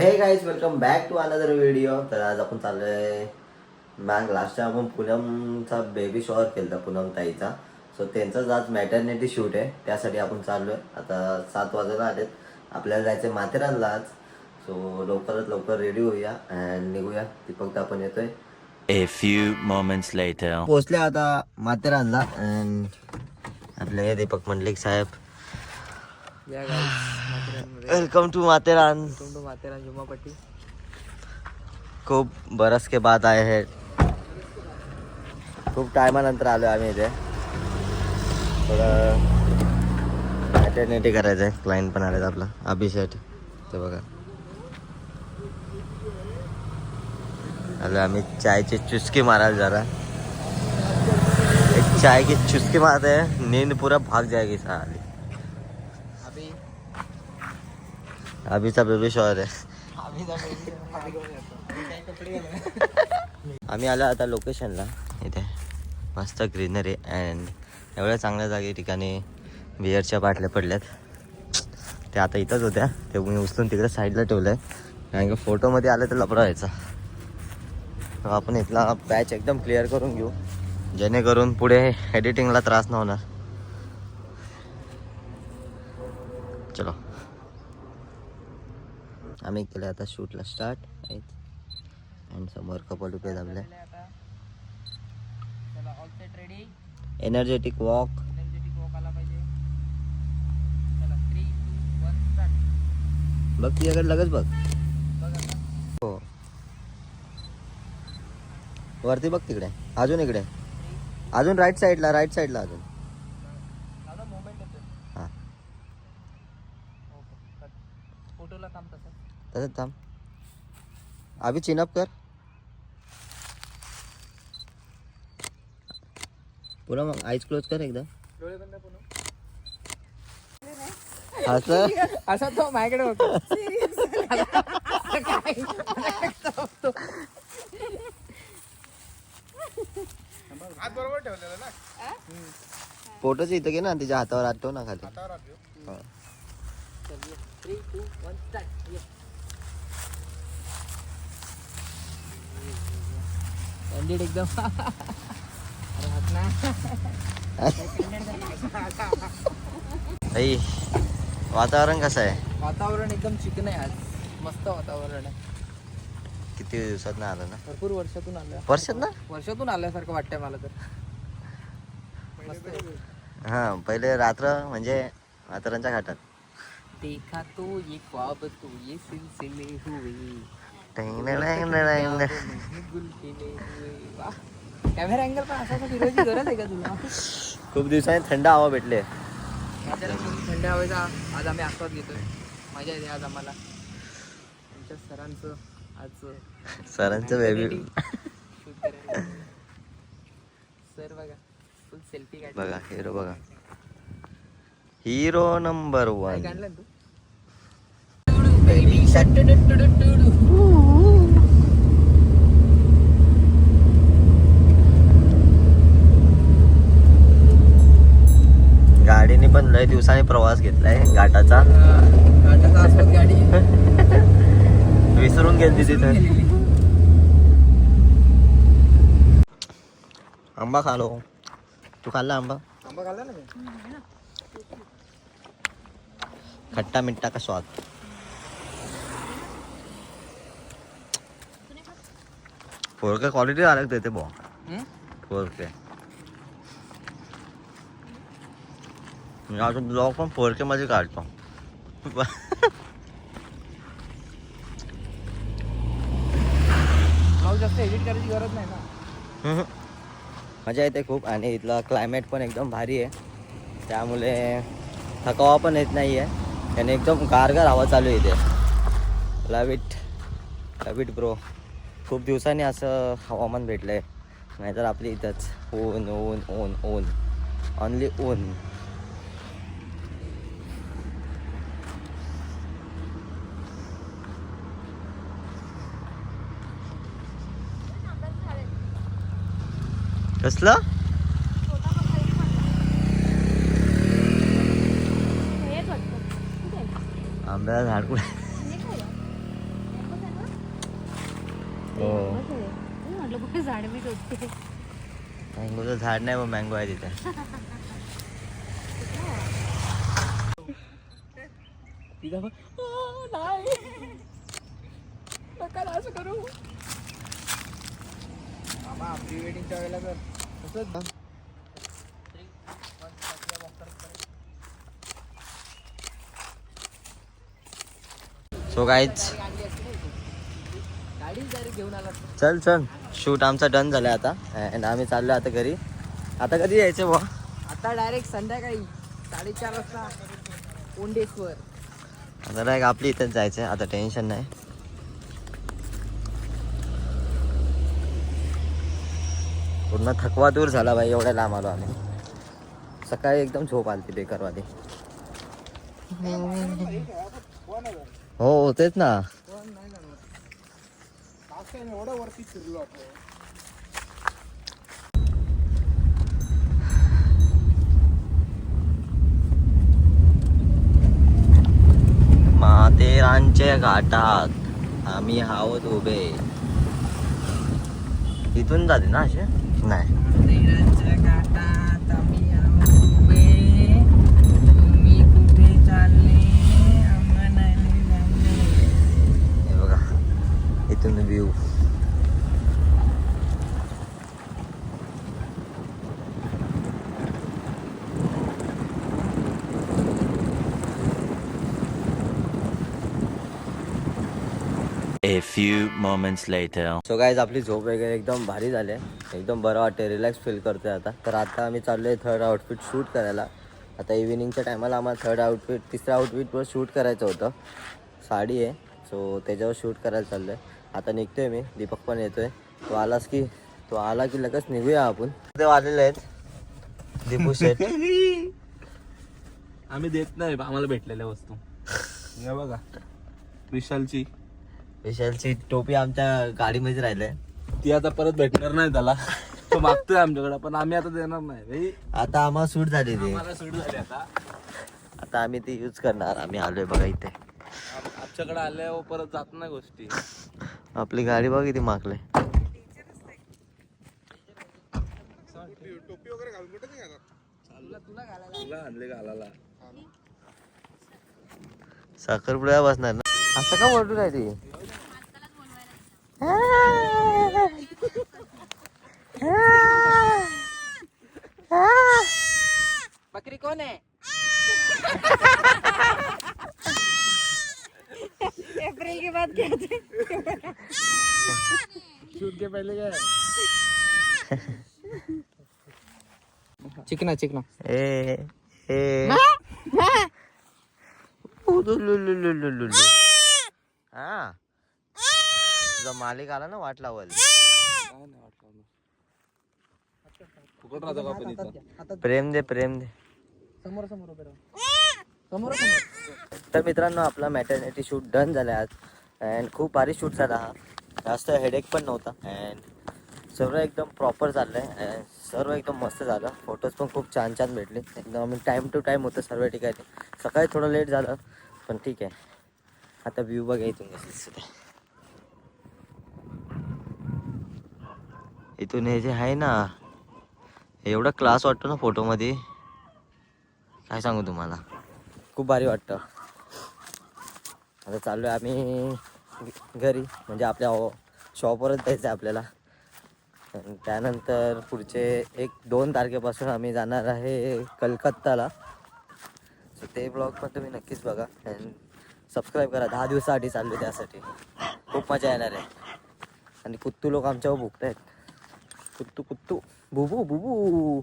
हे guys welcome back to another video. तर आज आपण चाललोय मॅम लास्ट टाइम आपण पूनमचा बेबी शॉवर केला पूनम ताईचा. सो त्यांचाच आज मॅटर्निटी शूट आहे, त्यासाठी आपण चाललोय. आता 7 वाजायला आलेत, आपल्याला जायचं माथेरानला आज. सो लवकरात लवकर रेडी होऊया अँड निघूया. दीपक आपण येतोय. A few moments later. पोहोचले आता माथेरानला अँड आपले दीपक मंडलिक साहेब. Welcome to Matheran. जुम्मापट्टी. खूप बरस के बाद आए हैं. खूप टायमानंतर आलो आम्ही इथे. थोडं मॅटर्निटी करायचं आहे. क्लायंट पण आलेत आपला अभिषेक. ते बघा आलो आम्ही चायची चुस्की मारायला जरा. एक चाय की चुस्की मारते हैं, नींद पूरा भाग जाएगी साली. अभीचा बेबी शॉवर आहे. आम्ही आलो आता लोकेशनला. इथे मस्त ग्रीनरी अँड एवढ्या चांगल्या जागे ठिकाणी बिअरच्या बाटल्या पडल्यात. त्या आता इथंच होत्या, ते मी उचलून तिकडे साईडला ठेवलं आहे, कारण की फोटोमध्ये आलं तर लफडा व्हायचा. तर आपण इथला पॅच एकदम क्लिअर करून घेऊ, जेणेकरून पुढे एडिटिंगला त्रास न होणार. चलो आम्ही केलं आता शूटला स्टार्ट. अँड समोर कपल रुपये जमले. Energetic walk. बघ तुझ्याकडे लगेच बघ. हो वरती बघ तिकडे, अजून इकडे, अजून राईट साईडला अजून. हां फोटोला काम तसंच थांब. अभि चिनअप कर पुरा. मग आईज क्लोज कर एकदा. डोळे बंद पुन्हा. असं असा तो माझ्याकडे होतो. हात बरोबर ठेवलेला ना. फोटोच इथं घे ना, तिच्या हातावर हात ठेव ना खाली. हा. 3, 2, 1 स्टार्ट. कॅन्डिड एकदम. अरे हात ना. आई वातावरण कसं आहे? वातावरण एकदम चिकन आहे आज. मस्त वातावरण आहे. किती दिवसात ना आलं ना? भरपूर वर्षातून आलं. वर्षातून आल्यासारखं वाटतंय मला तर. मस्त आहे. हा पहिले रात्र म्हणजे माथेरानच्या घाटात. देखा तो ये ख्वाब तो ये सिलसिले हुए. गुल खिले हुए. वाह, कॅमेरा अँगल पण असा फिरवायची गरज आहे का तुला? खूप दिवसांनी थंड हवा भेटले. थंड हवेचा आज आम्ही आस्वाद घेतोय. मजा येते आज आम्हाला. आमच्या सरांचं आज सरांचं बेबी. सर बघा फुल सेल्फी काढ. बघा हिरो बघा, हिरो नंबर 1. काढलं तू? गाडीने पण लय दिवसांनी प्रवास घेतलाय घाटाचा. आस्वाद गाडी विसरून गेली तिथे. आंबा खालो. तू खाल्ला आंबा? आंबा खाल्ला ना मी. खट्टा मिठ्ठा का स्वाद. फोरके क्वालिटी अलग देते भाऊ. फोरके मी अजून ब्लॉग पण 4K मध्ये काढतो. जास्त एडिट करायची गरज नाही ना. मजा येते खूप. आणि इथला क्लायमेट पण एकदम भारी आहे, त्यामुळे थकावा पण येत नाही आहे. त्याने एकदम गारगार हवा चालू आहे इथे. लव इट ब्रो. खूप दिवसांनी असं हवामान भेटलं आहे, नाहीतर आपली इथंच ऊन ऊन ऊन ऊन ऑनली ऊन. कसलं आंब्याला झाड कुठे? हो. म्हटलं कुठे झाड मी शोधते. मँगोचं झाड नाही, मग मँगो आहे तिथे. असं करू प्री वेडिंगच्या वेळेला तर तसंच. सो गाईज गाडी डायरेक्ट घेऊन आला. चल चल, शूट आमचा डन झाला आता. अँड आम्ही चाललो आता घरी. आता कधी यायचं बुवा? आता डायरेक्ट संध्याकाळी 4:30 वाजता कोंडेश्वर. आता डायरेक्ट आपली इथेच जायचं आहे. आता टेन्शन नाही. पूर्ण थकवा दूर झाला बाई, एवढ्या लांब आलो आम्ही. सकाळी एकदम झोप आलती बेकारवाली. हो तेच ना. माथेरानच्या घाटात आम्ही आहोत उभे. इथून जाते ना असे? नाही. माथेरानच्या घाटात आम्ही आहोत उभे. तुम्ही कुठे चालले आम्हाला नाही जाणे. हे बघा इथून view. A few moments later. So guys आपली झोप वगैरे एकदम भारी झाली आहे. एकदम बरं वाटते, रिलॅक्स फील करतोय आता. तर आता आम्ही चाललोय थर्ड आउटफिट शूट करायला. आता इव्हिनिंगच्या टायमाला आम्हाला थर्ड आउटफिट, तिसऱ्या आउटफिटवर शूट करायचं होतं. साडी आहे, सो त्याच्यावर शूट करायला चाललोय. आता निघतोय मी, दीपक पण येतोय. तो आला की लगेच निघूया आपण. ते आलेले आहेत दीपू शेठ. आम्ही देत नाही आम्हाला भेटलेल्या वस्तू. हे बघा विशालची टोपी आमच्या गाडीमध्ये राहिलंय. ती आता परत भेटणार नाही त्याला. तो मागतोय आमच्याकडे, पण आम्ही आता देणार नाही भाई. आता आम्हाला सूट झाली ती. आम्हाला सूट झाली आता आम्ही ती यूज करणार. आम्ही आलोय बघा इथे. आमच्याकडे आल्यावर परत जात नाही गोष्टी. आपली गाडी बघ किती मागले. तुला आणले घालायला. साखरपुड्या बसणार ना. असं का बोलतो काय ती? बकरी कोण आहे? अप्रैल के बाद क्या शूट के पहले क्या चिकना चिकना. ए ए हा तुझा मालिक आला ना वाट लावल. फुकट राहतो का पण इथं? प्रेम दे प्रेम दे. समोर समोर उभे राहू. समोर समोर. तर मित्रांनो आपला मॅटर्निटी शूट डन झाला आज. अँड खूप भारी शूट झाला हा. जास्त हेडेक पण नव्हता. अँड सर्व एकदम प्रॉपर चाललंय. अँड सर्व एकदम मस्त झालं. फोटोज पण खूप छान छान भेटले. एकदम आम्ही टाईम टू टाईम होतं सर्व ठिकाणी. सकाळी थोडं लेट झालं पण ठीक आहे. आता व्ह्यू बघा इथून इथून हे जे आहे ना, एवढा क्लास वाटतो ना फोटोमध्ये, काय सांगू तुम्हाला. खूप भारी वाटतं. आता चाललो आहे आम्ही घरी, म्हणजे आपल्या शॉपवरच जायचं आहे आपल्याला. त्यानंतर पुढचे 1-2 तारखेपासून आम्ही जाणार आहे कलकत्ताला. सो ते ब्लॉग पण तुम्ही नक्कीच बघा अँड सबस्क्राईब करा. 10 दिवसासाठी चाललो त्यासाठी. खूप मजा येणार आहे. आणि कुत्तू लोक आमच्यावर भुकत आहेत. कुत्तू बुबू बुबू.